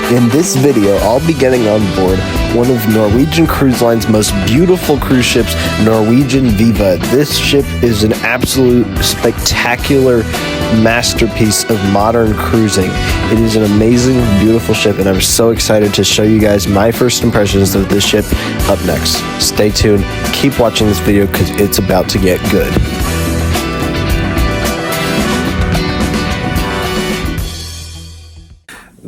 In this video, I'll be getting on board one of Norwegian Cruise Line's most beautiful cruise ships, Norwegian Viva. This ship is an absolute spectacular masterpiece of modern cruising. It is an amazing, beautiful ship, and I'm so excited to show you guys my first impressions of this ship up next. Stay tuned, keep watching this video because it's about to get good.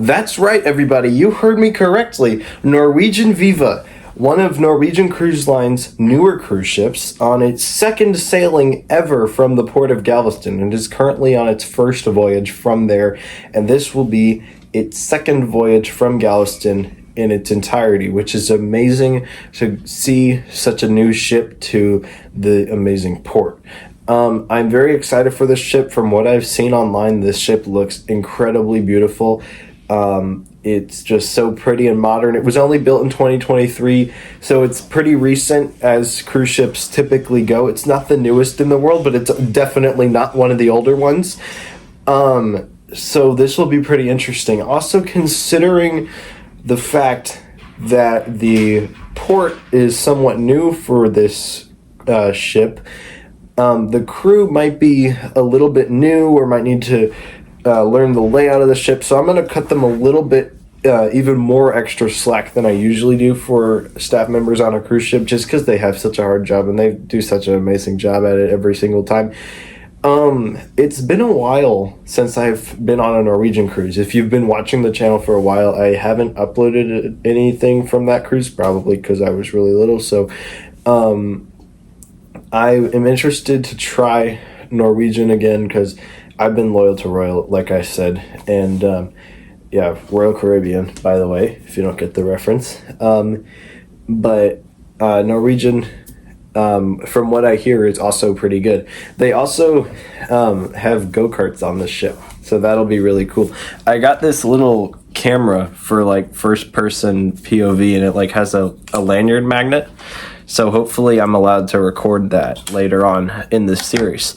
That's right, everybody. You heard me correctly. Norwegian Viva, one of Norwegian Cruise Line's newer cruise ships, on its second sailing ever from the port of Galveston, and is currently on its first voyage from there. And this will be its second voyage from Galveston in its entirety, which is amazing to see such a new ship to the amazing port. I'm very excited for this ship. From what I've seen online, this ship looks incredibly beautiful. It's just so pretty and modern. It was only built in 2023, so it's pretty recent as cruise ships typically go. It's not the newest in the world, but it's definitely not one of the older ones. So this will be pretty interesting. Also, considering the fact that the port is somewhat new for this ship, the crew might be a little bit new or might need to learn the layout of the ship, so I'm going to cut them a little bit even more extra slack than I usually do for staff members on a cruise ship, just because they have such a hard job and they do such an amazing job at it every single time. It's been a while since I've been on a Norwegian cruise. If you've been watching the channel for a while, I haven't uploaded anything from that cruise, probably because I was really little, so I am interested to try Norwegian again because I've been loyal to Royal, like I said, and yeah, Royal Caribbean, by the way, if you don't get the reference. But Norwegian, from what I hear, is also pretty good. They also have go-karts on the ship, so that'll be really cool. I got this little camera for like first-person POV, and it like has a lanyard magnet, so hopefully I'm allowed to record that later on in this series.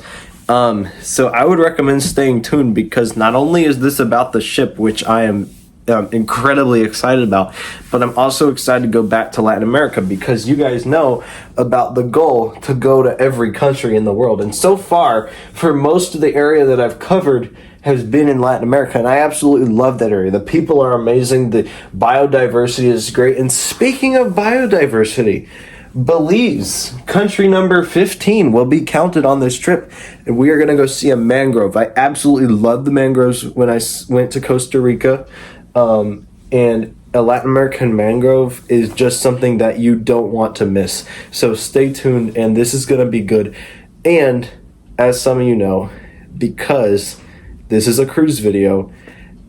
So I would recommend staying tuned, because not only is this about the ship, which I am incredibly excited about, but I'm also excited to go back to Latin America, because you guys know about the goal to go to every country in the world. And so far, for most of the area that I've covered has been in Latin America, and I absolutely love that area. The people are amazing. The biodiversity is great. And speaking of biodiversity, Belize, country number 15, will be counted on this trip, and we are going to go see a mangrove. I absolutely love the mangroves when I went to Costa Rica, and a Latin American mangrove is just something that you don't want to miss. So stay tuned, and this is going to be good. And as some of you know, because this is a cruise video,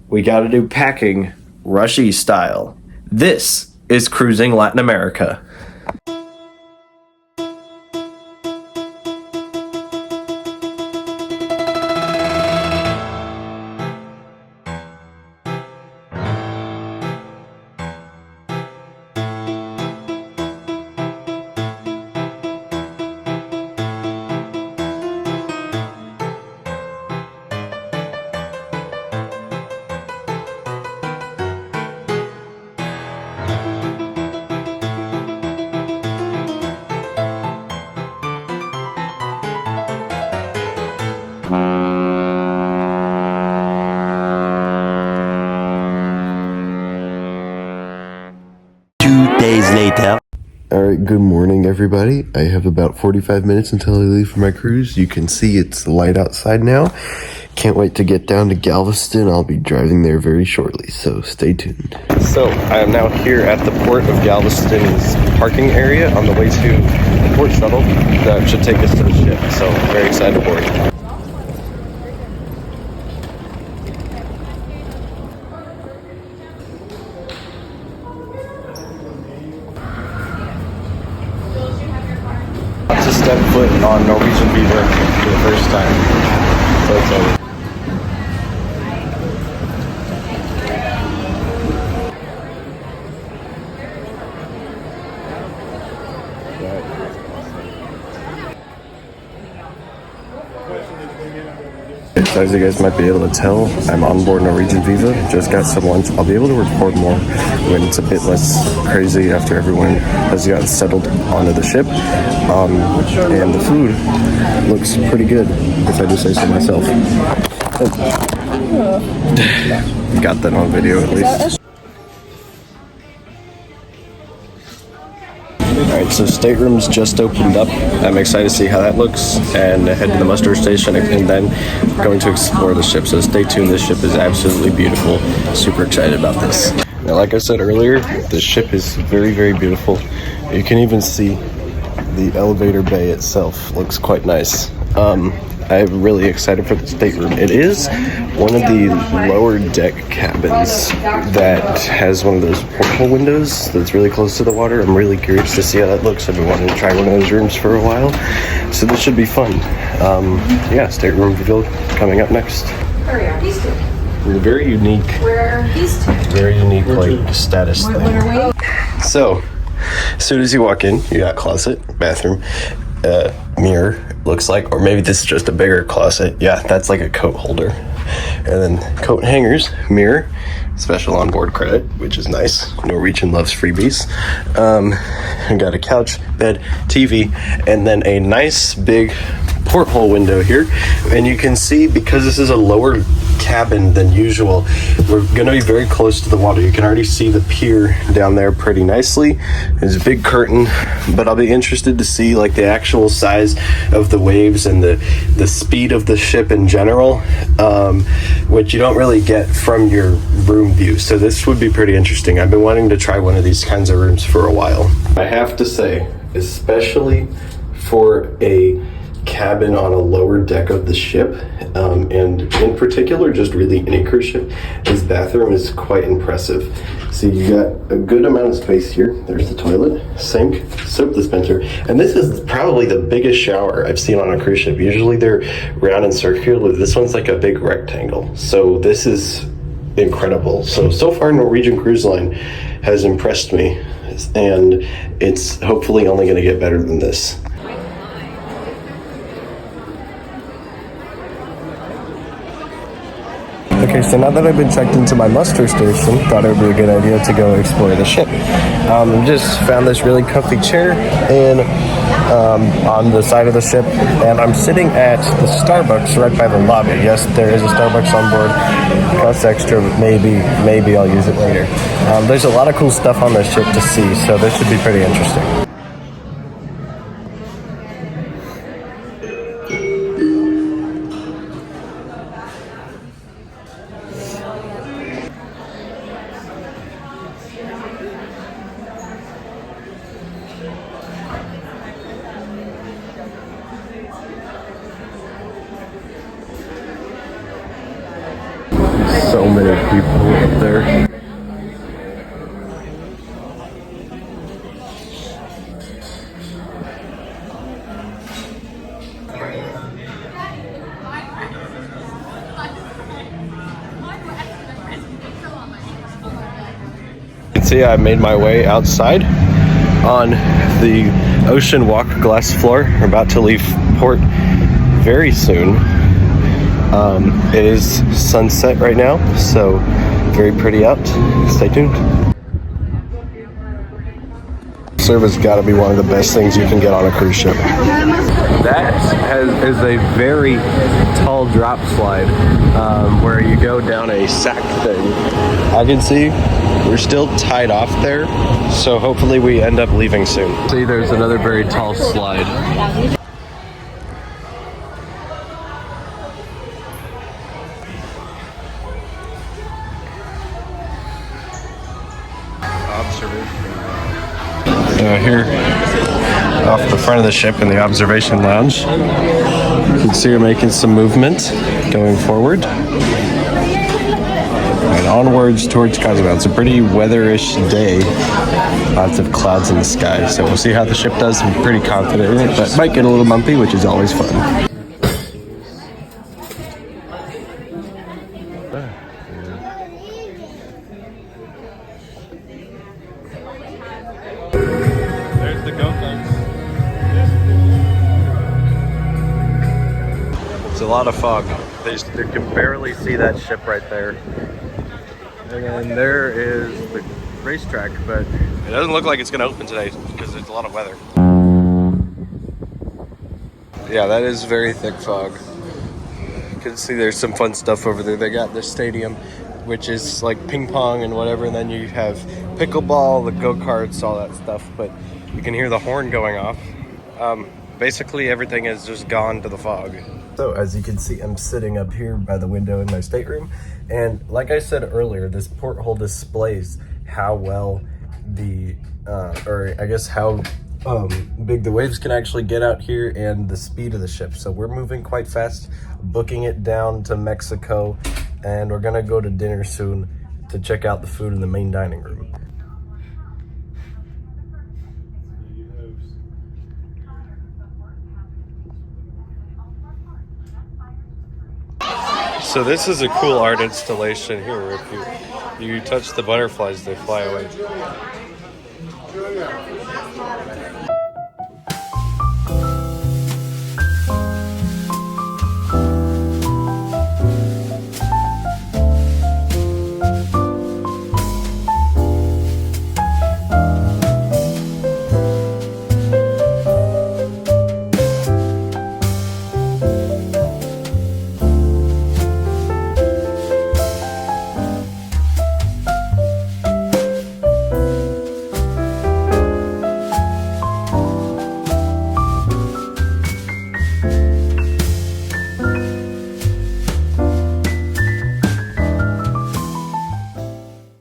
we got to do packing Rushy style. This is Cruising Latin America. Days later. Alright, good morning, everybody. I have about 45 minutes until I leave for my cruise. You can see it's light outside now. Can't wait to get down to Galveston. I'll be driving there very shortly, so stay tuned. So, I am now here at the port of Galveston's parking area on the way to the port shuttle that should take us to the ship. So, very excited for it. To step foot on Norwegian Viva for the first time. So excited. So as you guys might be able to tell, I'm on board Norwegian Viva. Just got some lunch. I'll be able to record more when it's a bit less crazy after everyone has gotten settled onto the ship. And the food looks pretty good, if I do say so myself. Got that on video at least. Alright, so staterooms just opened up. I'm excited to see how that looks and head to the muster station and then going to explore the ship. So stay tuned, this ship is absolutely beautiful. Super excited about this. Now, like I said earlier, the ship is very, very beautiful. You can even see the elevator bay itself looks quite nice. I'm really excited for the stateroom. It is one of the lower deck cabins that has one of those porthole windows that's really close to the water. I'm really curious to see how that looks. I've been wanting to try one of those rooms for a while, so this should be fun. Yeah, stateroom reveal coming up next. Very unique. Very unique, like, status thing. So, as soon as you walk in, you got closet, bathroom, mirror, looks like, or maybe this is just a bigger closet. Yeah, that's like a coat holder. And then coat hangers, mirror, special onboard credit, which is nice. Norwegian loves freebies. I got a couch, bed, TV, and then a nice big porthole window here. And you can see, because this is a lower cabin than usual, we're going to be very close to the water. You can already see the pier down there pretty nicely. There's a big curtain, but I'll be interested to see like the actual size of the waves and the speed of the ship in general, which you don't really get from your room view. So this would be pretty interesting. I've been wanting to try one of these kinds of rooms for a while. I have to say, especially for a cabin on a lower deck of the ship, and in particular just really any cruise ship, this bathroom is quite impressive. So you got a good amount of space here. There's the toilet, sink, soap dispenser, and this is probably the biggest shower I've seen on a cruise ship. Usually they're round and circular. This one's like a big rectangle, so this is incredible. So far Norwegian Cruise Line has impressed me, and it's hopefully only going to get better than this. Okay, so now that I've been checked into my muster station, thought it would be a good idea to go explore the ship. Just found this really comfy chair on the side of the ship, and I'm sitting at the Starbucks right by the lobby. Yes, there is a Starbucks on board. It costs extra. Maybe I'll use it later. There's a lot of cool stuff on the ship to see, so this should be pretty interesting. So many people up there. You can see I made my way outside on the ocean walk glass floor. We're about to leave port very soon. It is sunset right now, so very pretty out. Stay tuned. Service got to be one of the best things you can get on a cruise ship. That is a very tall drop slide where you go down a sack thing. I can see we're still tied off there, so hopefully we end up leaving soon. See, there's another very tall slide. Here off the front of the ship in the observation lounge, you can see we're making some movement going forward and onwards towards Cozumel. It's a pretty weatherish day, lots of clouds in the sky, so we'll see how the ship does. I'm pretty confident in it, but it might get a little bumpy, which is always fun. There's the goat legs. It's a lot of fog. You can barely see that ship right there. And then there is the racetrack, but it doesn't look like it's going to open today because there's a lot of weather. Yeah, that is very thick fog. You can see there's some fun stuff over there. They got the stadium, which is like ping pong and whatever, and then you have pickleball, the go-karts, all that stuff, but you can hear the horn going off. Basically everything has just gone to the fog. So as you can see, I'm sitting up here by the window in my stateroom, and like I said earlier, this porthole displays how well how big the waves can actually get out here and the speed of the ship. So we're moving quite fast, booking it down to Mexico, and we're gonna go to dinner soon to check out the food in the main dining room. So this is a cool art installation here. If you touch the butterflies, they fly away.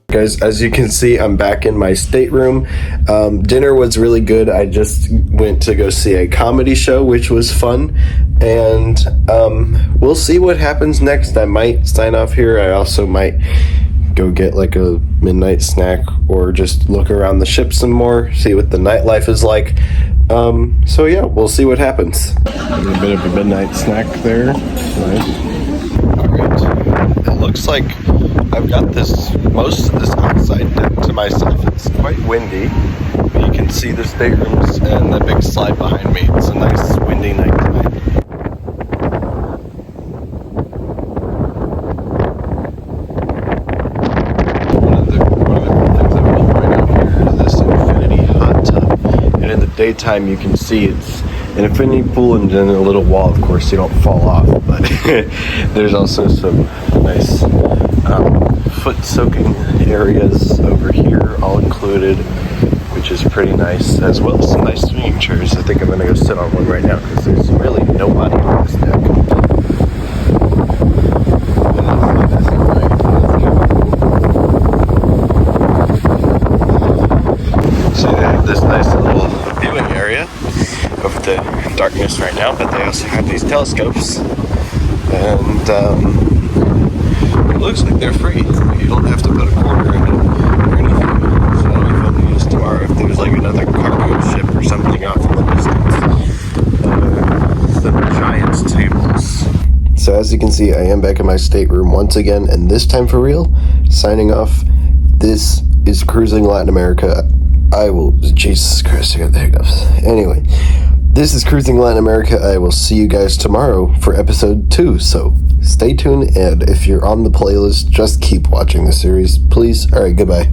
Guys, as you can see, I'm back in my stateroom. Dinner was really good. I just went to go see a comedy show, which was fun, and we'll see what happens next. I might sign off here. I also might go get like a midnight snack or just look around the ship some more, see what the nightlife is like. So yeah, we'll see what happens. A bit of a midnight snack there. Nice. All right. It looks like I've got most of this outside deck to myself. It's quite windy, but you can see the staterooms and the big slide behind me. It's a nice windy night tonight. One of the things I love right out here is this infinity hot tub. And in the daytime you can see it's an infinity pool and then a little wall. Of course you don't fall off, but there's also some nice foot soaking areas over here, all included, which is pretty nice, as well as some nice swinging chairs. I think I'm gonna go sit on one right now because there's really nobody on this deck. So they have this nice little viewing area of the darkness right now, but they also have these telescopes, and it looks like they're free. You don't have to put a quarter in it or anything. So that'll be fun to use tomorrow if there's like another cargo ship or something off in the distance. The giant tables. So as you can see, I am back in my stateroom once again, and this time for real. Signing off. This is Cruising Latin America. Jesus Christ, I got the hiccups. Anyway, this is Cruising Latin America. I will see you guys tomorrow for episode 2. So stay tuned, and if you're on the playlist, just keep watching the series, please. All right, goodbye.